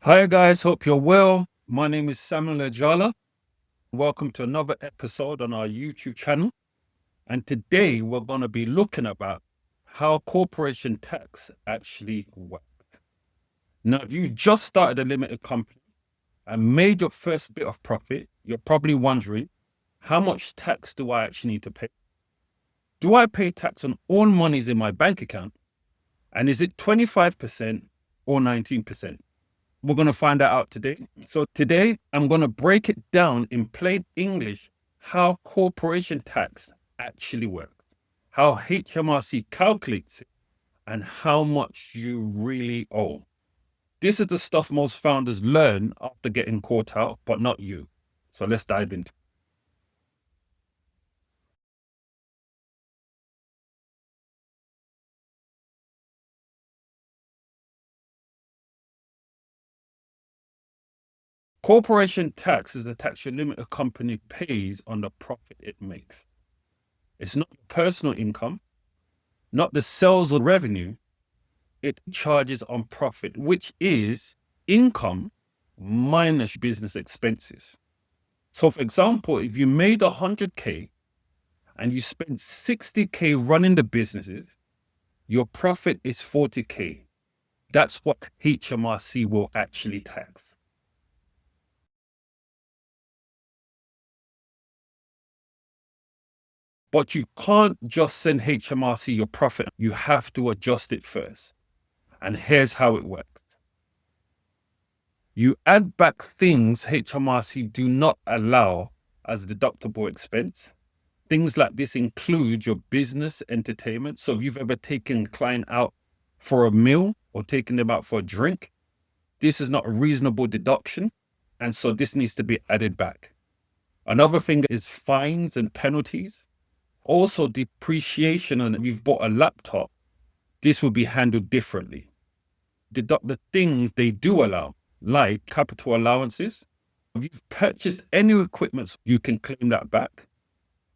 Hi guys, hope you're well. My name is Samuel Ajala. Welcome to another episode on our YouTube channel. And today we're going to be looking about how corporation tax actually works. Now, if you just started a limited company and made your first bit of profit, you're probably wondering, how much tax do I actually need to pay? Do I pay tax on all monies in my bank account? And is it 25% or 19%? We're going to find that out today. So today I'm going to break it down in plain English how corporation tax actually works, how HMRC calculates it, and how much you really owe. This is the stuff most founders learn after getting caught out, but not you. So let's dive into it. Corporation tax is the tax your limited company pays on the profit it makes. It's not your personal income, not the sales or revenue. It charges on profit, which is income minus business expenses. So, for example, if you made 100K and you spent 60K running the businesses, your profit is 40K. That's what HMRC will actually tax. But you can't just send HMRC your profit. You have to adjust it first. And here's how it works. You add back things HMRC do not allow as deductible expense. Things like this include your business entertainment. So if you've ever taken a client out for a meal or taken them out for a drink, this is not a reasonable deduction. And so this needs to be added back. Another thing is fines and penalties. Also depreciation. And if you've bought a laptop, this will be handled differently. Deduct the things they do allow, like capital allowances. If you've purchased any equipment, you can claim that back.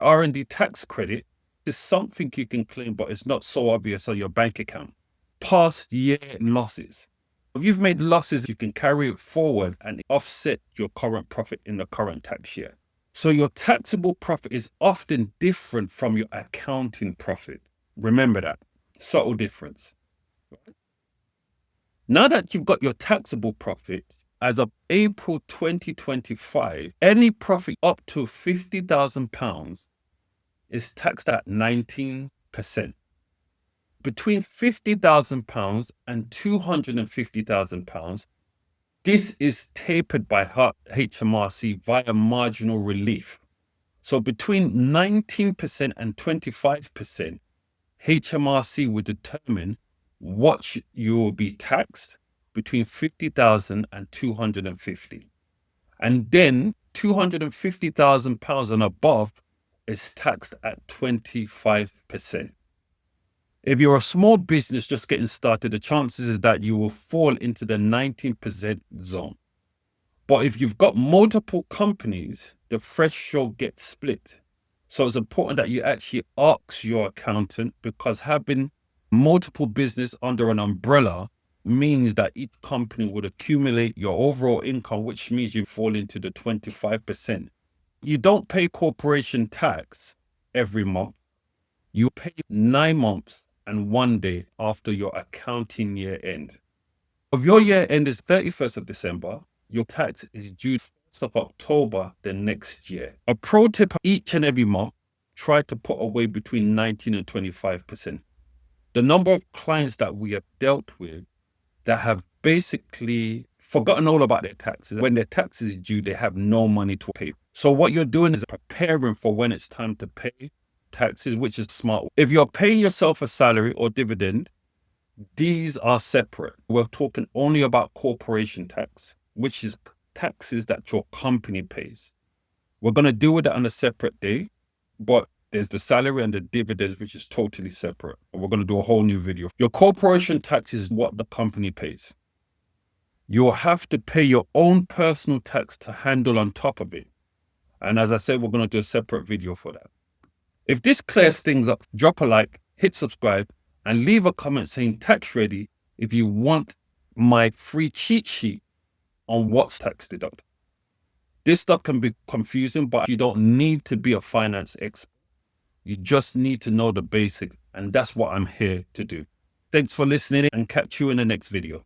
R&D tax credit is something you can claim, but it's not so obvious on your bank account. Past year losses. If you've made losses, you can carry it forward and offset your current profit in the current tax year. So your taxable profit is often different from your accounting profit. Remember that. Subtle difference. Now that you've got your taxable profit, as of April 2025, any profit up to £50,000 is taxed at 19%. Between £50,000 and £250,000, this is tapered by HMRC via marginal relief. So between 19% and 25%, HMRC will determine what you will be taxed between 50,000 and 250. And then £250,000 and above is taxed at 25%. If you're a small business just getting started, the chances is that you will fall into the 19% zone. But if you've got multiple companies, the threshold gets split. So it's important that you actually ask your accountant, because having multiple business under an umbrella means that each company would accumulate your overall income, which means you fall into the 25%. You don't pay corporation tax every month. You pay 9 months and 1 day after your accounting year end. If your year end is 31st of December, your tax is due 1st of October the next year. A pro tip: each and every month, try to put away between 19 and 25%. The number of clients that we have dealt with that have basically forgotten all about their taxes. When their tax is due, they have no money to pay. So what you're doing is preparing for when it's time to pay taxes, which is smart. If you're paying yourself a salary or dividend, these are separate. We're talking only about corporation tax, which is taxes that your company pays. We're going to deal with that on a separate day, but there's the salary and the dividends, which is totally separate. We're going to do a whole new video. Your corporation tax is what the company pays. You'll have to pay your own personal tax to handle on top of it. And as I said, we're going to do a separate video for that. If this clears things up, drop a like, hit subscribe, and leave a comment saying tax ready if you want my free cheat sheet on what's tax deductible. This stuff can be confusing, but you don't need to be a finance expert. You just need to know the basics, and that's what I'm here to do. Thanks for listening, and catch you in the next video.